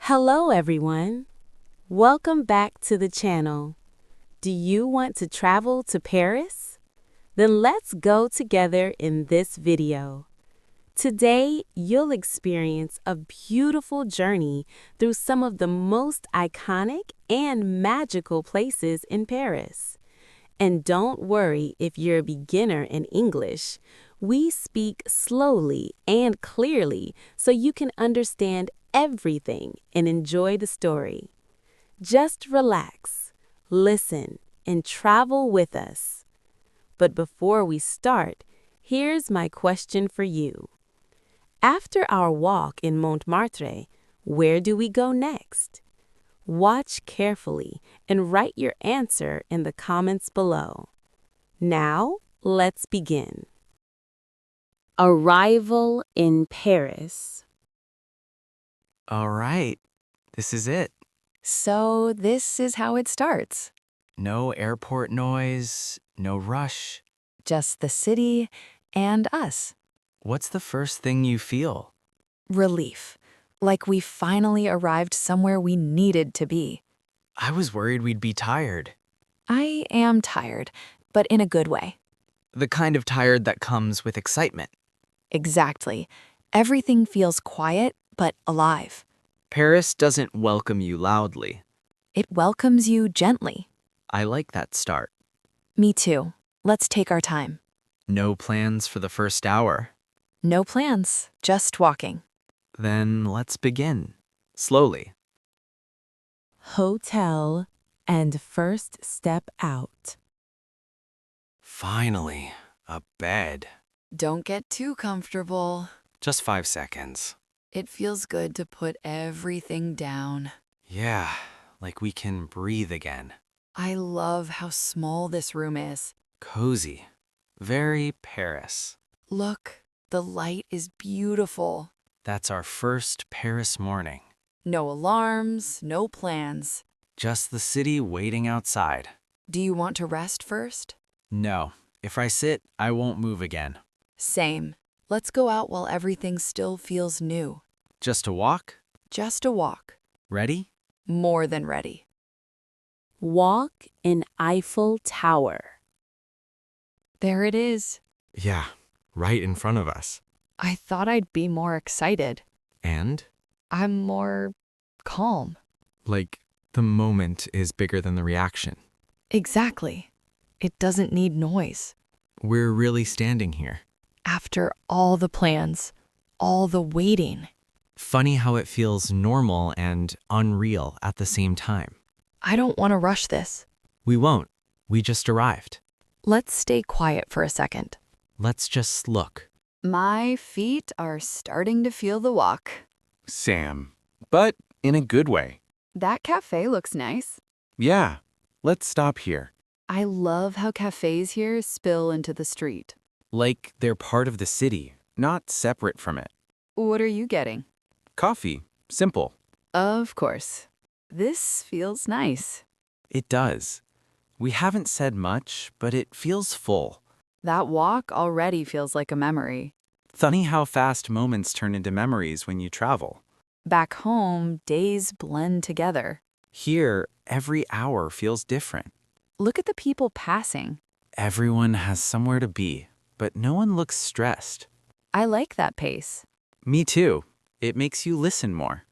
Hello everyone. Welcome back to the channel. Do you want to travel to Paris? Then let's go together in this video. Today, you'll experience a beautiful journey through some of the most iconic and magical places in Paris. And don't worry if you're a beginner in English. We speak slowly and clearly so you can understand everything and enjoy the story. Just relax, listen, and travel with us. But before we start, here's my question for you. After our walk in Montmartre, where do we go next? Watch carefully and write your answer in the comments below. Now, let's begin. Arrival in Paris. All right, this is it. So this is how it starts. No airport noise, no rush. Just the city and us. What's the first thing you feel? Relief. Like we finally arrived somewhere we needed to be. I was worried we'd be tired. I am tired, but in a good way. The kind of tired that comes with excitement. Exactly. Everything feels quiet, but alive. Paris doesn't welcome you loudly. It welcomes you gently. I like that start. Me too. Let's take our time. No plans for the first hour. No plans, just walking. Then let's begin. Slowly. Hotel and first step out. Finally, a bed. Don't get too comfortable. Just 5 seconds. It feels good to put everything down. Yeah, like we can breathe again. I love how small this room is. Cozy. Very Paris. Look, the light is beautiful. That's our first Paris morning. No alarms, no plans. Just the city waiting outside. Do you want to rest first? No, if I sit, I won't move again. Same. Let's go out while everything still feels new. Just a walk? Just a walk. Ready? More than ready. Walk in Eiffel Tower. There it is. Yeah, right in front of us. I thought I'd be more excited. And? I'm more calm. Like, the moment is bigger than the reaction. Exactly. It doesn't need noise. We're really standing here. After all the plans, all the waiting, Funny how it feels normal and unreal at the same time. I don't want to rush this. We won't. We just arrived. Let's stay quiet for a second. Let's just look. My feet are starting to feel the walk. Sam, but in a good way. That cafe looks nice. Yeah, let's stop here. I love how cafes here spill into the street. Like they're part of the city, not separate from it. What are you getting? Coffee, simple. Of course. This feels nice. It does. We haven't said much, but it feels full. That walk already feels like a memory. Funny how fast moments turn into memories when you travel. Back home, days blend together. Here, every hour feels different. Look at the people passing. Everyone has somewhere to be, but no one looks stressed. I like that pace. Me too. It makes you listen more.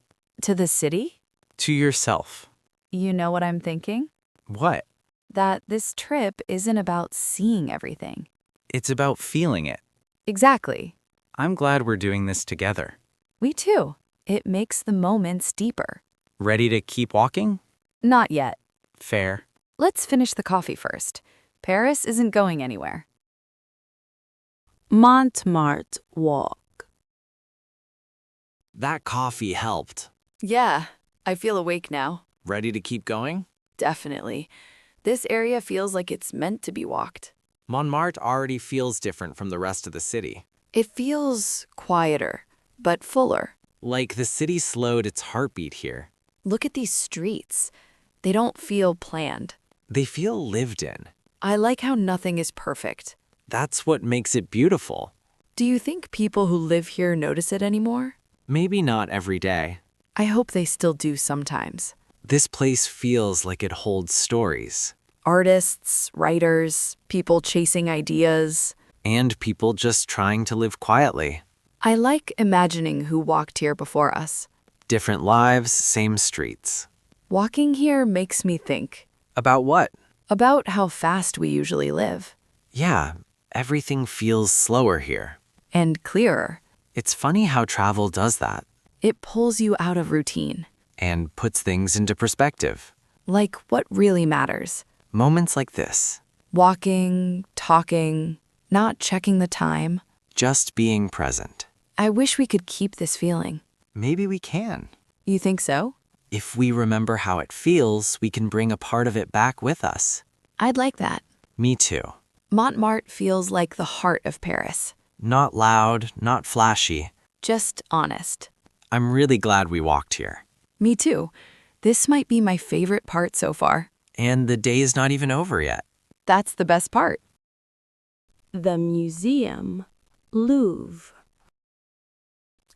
To the city? To yourself. You know what I'm thinking? What? That this trip isn't about seeing everything. It's about feeling it. Exactly. I'm glad we're doing this together. Me too. It makes the moments deeper. Ready to keep walking? Not yet. Fair. Let's finish the coffee first. Paris isn't going anywhere. Montmartre Walk. That coffee helped. Yeah, I feel awake now. Ready to keep going? Definitely. This area feels like it's meant to be walked. Montmartre already feels different from the rest of the city. It feels quieter, but fuller. Like the city slowed its heartbeat here. Look at these streets. They don't feel planned. They feel lived in. I like how nothing is perfect. That's what makes it beautiful. Do you think people who live here notice it anymore? Maybe not every day. I hope they still do sometimes. This place feels like it holds stories. Artists, writers, people chasing ideas. And people just trying to live quietly. I like imagining who walked here before us. Different lives, same streets. Walking here makes me think About what? about how fast we usually live. Yeah, everything feels slower here. And clearer. It's funny how travel does that It pulls you out of routine. and puts things into perspective. Like what really matters. Moments like this, Walking, talking, not checking the time. just being present. I wish we could keep this feeling. Maybe we can. You think so? If we remember how it feels, we can bring a part of it back with us. I'd like that. Me too. Montmartre feels like the heart of Paris. Not loud, not flashy. Just honest. I'm really glad we walked here. Me too. This might be my favorite part so far. And the day's not even over yet. That's the best part. The museum, Louvre.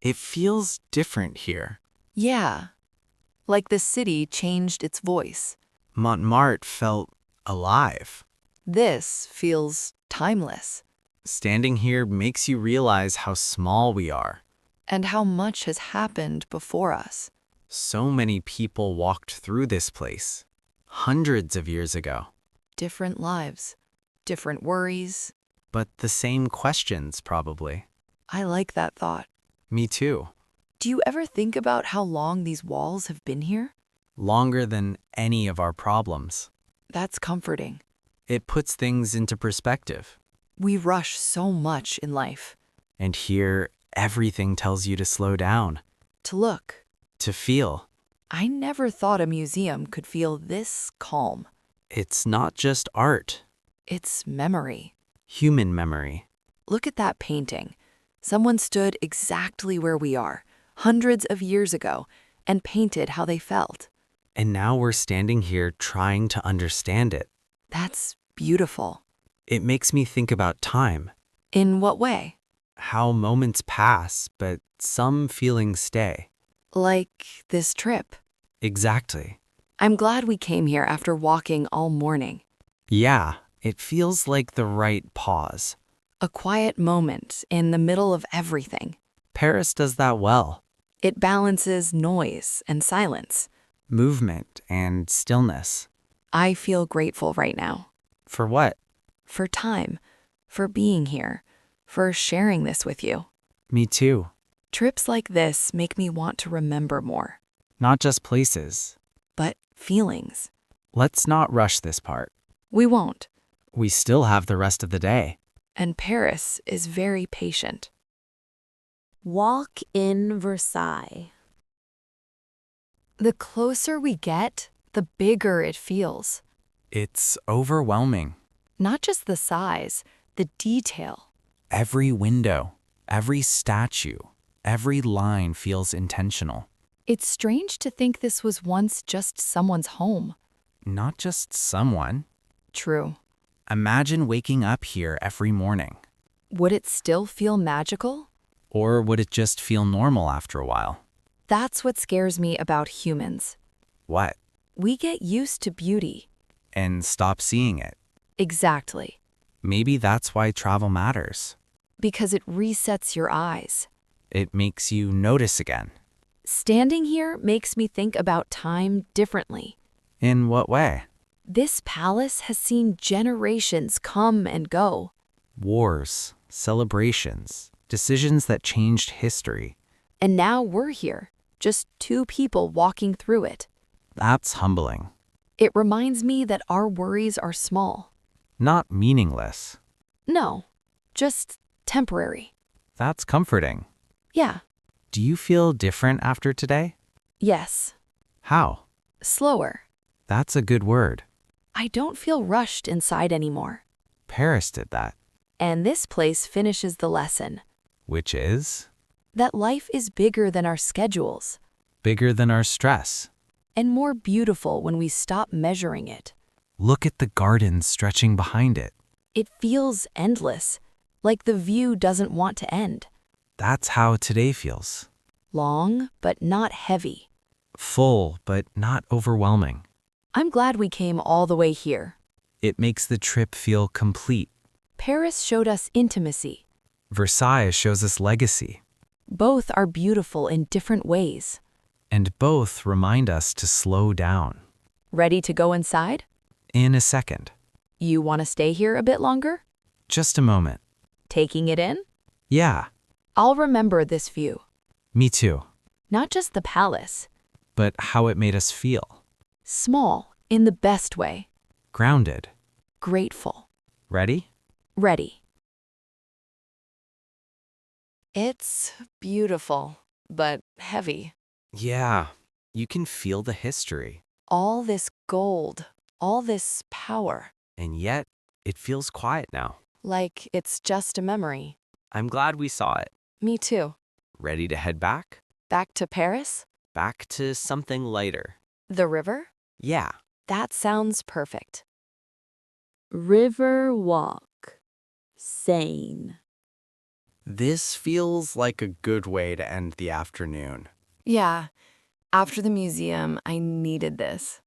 It feels different here. Yeah. Like the city changed its voice. Montmartre felt alive. This feels timeless. Standing here makes you realize how small we are. And how much has happened before us. So many people walked through this place hundreds of years ago. Different lives. Different worries. But the same questions, probably. I like that thought. Me too. Do you ever think about how long these walls have been here? Longer than any of our problems. That's comforting. It puts things into perspective. We rush so much in life. And here, everything tells you to slow down, To look. to feel. I never thought a museum could feel this calm. It's not just art, It's memory. human memory. Look at that painting. Someone stood exactly where we are, hundreds of years ago, and painted how they felt. And now we're standing here trying to understand it. That's beautiful. It makes me think about time, In what way? how moments pass, but some feelings stay. Like this trip. Exactly. I'm glad we came here after walking all morning. Yeah, it feels like the right pause. A quiet moment in the middle of everything. Paris does that well. It balances noise and silence. Movement and stillness. I feel grateful right now. For what? For time. For being here. For sharing this with you. Me too. Trips like this make me want to remember more. Not just places. But feelings. Let's not rush this part. We won't. We still have the rest of the day. And Paris is very patient. Walk in Versailles. The closer we get, the bigger it feels. It's overwhelming. Not just the size, the detail. Every window, every statue, every line feels intentional. It's strange to think this was once just someone's home. Not just someone. True. Imagine waking up here every morning. Would it still feel magical? Or would it just feel normal after a while? That's what scares me about humans. What? We get used to beauty. And stop seeing it. Exactly. Maybe that's why travel matters. Because it resets your eyes. It makes you notice again. Standing here makes me think about time differently. In what way? This palace has seen generations come and go. Wars, celebrations, decisions that changed history. And now we're here, just two people walking through it. That's humbling. It reminds me that our worries are small. Not meaningless. No, just temporary. That's comforting. Yeah. Do you feel different after today? Yes. How? Slower. That's a good word. I don't feel rushed inside anymore. Paris did that. And this place finishes the lesson. Which is? That life is bigger than our schedules. Bigger than our stress. And more beautiful when we stop measuring it. Look at the garden stretching behind it. It feels endless, like the view doesn't want to end. That's how today feels. Long, but not heavy. full but not overwhelming. I'm glad we came all the way here. It makes the trip feel complete. Paris showed us intimacy. Versailles shows us legacy. Both are beautiful in different ways. And both remind us to slow down. Ready to go inside? In a second. You want to stay here a bit longer? Just a moment. Taking it in? Yeah, I'll remember this view. me too. Not just the palace. But how it made us feel. Small, in the best way. Grounded. Grateful. Ready? Ready. It's beautiful, but heavy. Yeah, you can feel the history. All this gold, all this power. And yet, it feels quiet now. Like it's just a memory. I'm glad we saw it. Me too. Ready to head back? Back to Paris? Back to something lighter. The river? Yeah. That sounds perfect. River walk. Seine. This feels like a good way to end the afternoon. Yeah. After the museum, I needed this.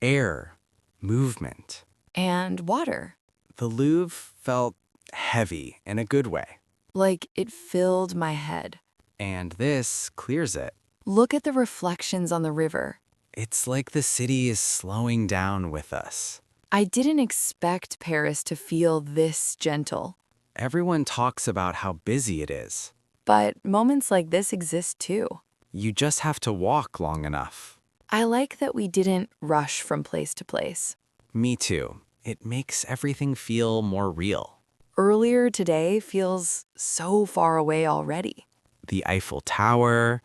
Air, movement. And water. The Louvre felt heavy in a good way. Like it filled my head. And this clears it. Look at the reflections on the river. It's like the city is slowing down with us. I didn't expect Paris to feel this gentle. Everyone talks about how busy it is. But moments like this exist too. You just have to walk long enough. I like that we didn't rush from place to place. Me too. It makes everything feel more real. Earlier today feels so far away already. The Eiffel Tower,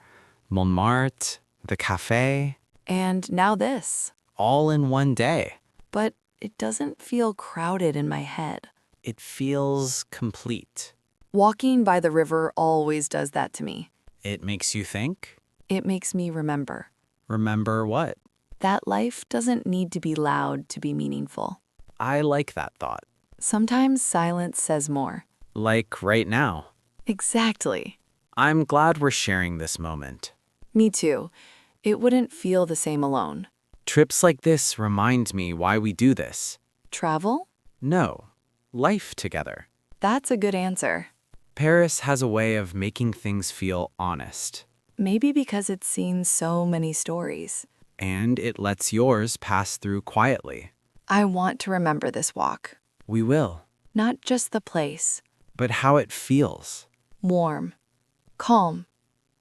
Montmartre, the cafe, And now this. all in one day. But it doesn't feel crowded in my head. It feels complete. Walking by the river always does that to me. It makes you think. It makes me remember Remember what? that life doesn't need to be loud to be meaningful. I like that thought. Sometimes silence says more. Like right now. Exactly. I'm glad we're sharing this moment. Me too. It wouldn't feel the same alone. Trips like this remind me why we do this. Travel? No, life together. That's a good answer. Paris has a way of making things feel honest. Maybe because it's seen so many stories. And it lets yours pass through quietly. I want to remember this walk. We will. Not just the place. But how it feels. Warm. Calm.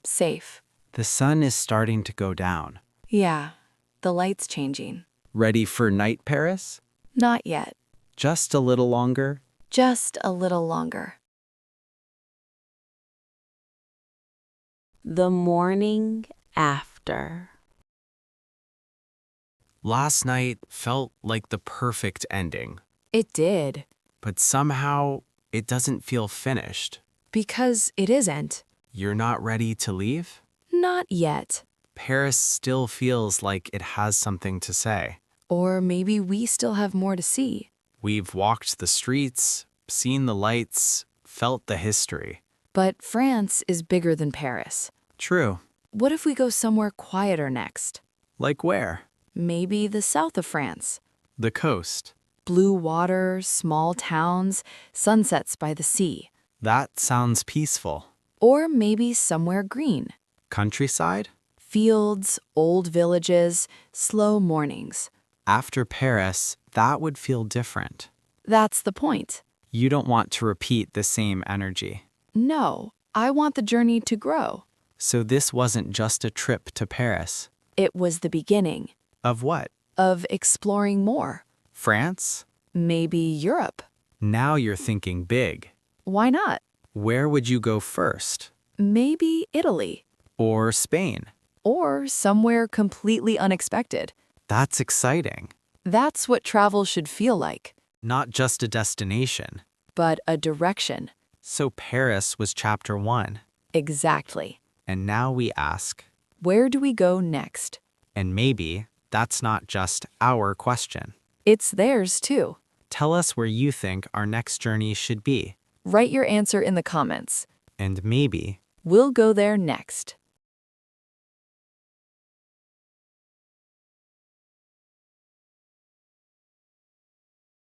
Safe. The sun is starting to go down. Yeah, the light's changing. Ready for night, Paris? Not yet. Just a little longer? Just a little longer. The morning after. Last night felt like the perfect ending, It did. but somehow it doesn't feel finished. Because it isn't. You're not ready to leave? Not yet. Paris still feels like it has something to say. Or maybe we still have more to see. We've walked the streets, seen the lights, felt the history. But France is bigger than Paris. True. What if we go somewhere quieter next? Like where? Maybe the south of France. The coast. Blue water, small towns, sunsets by the sea. That sounds peaceful. Or maybe somewhere green. Countryside? Fields, old villages, slow mornings. After Paris, that would feel different. That's the point. You don't want to repeat the same energy. No, I want the journey to grow. So this wasn't just a trip to Paris. It was the beginning Of what? of exploring more. France? Maybe Europe. Now you're thinking big. Why not? Where would you go first? Maybe Italy. Or Spain? Or somewhere completely unexpected. That's exciting. That's what travel should feel like, Not just a destination. but a direction. So Paris was chapter 1. Exactly. And now we ask, Where do we go next? and maybe that's not just our question. It's theirs too. Tell us where you think our next journey should be. Write your answer in the comments. And maybe We'll go there next.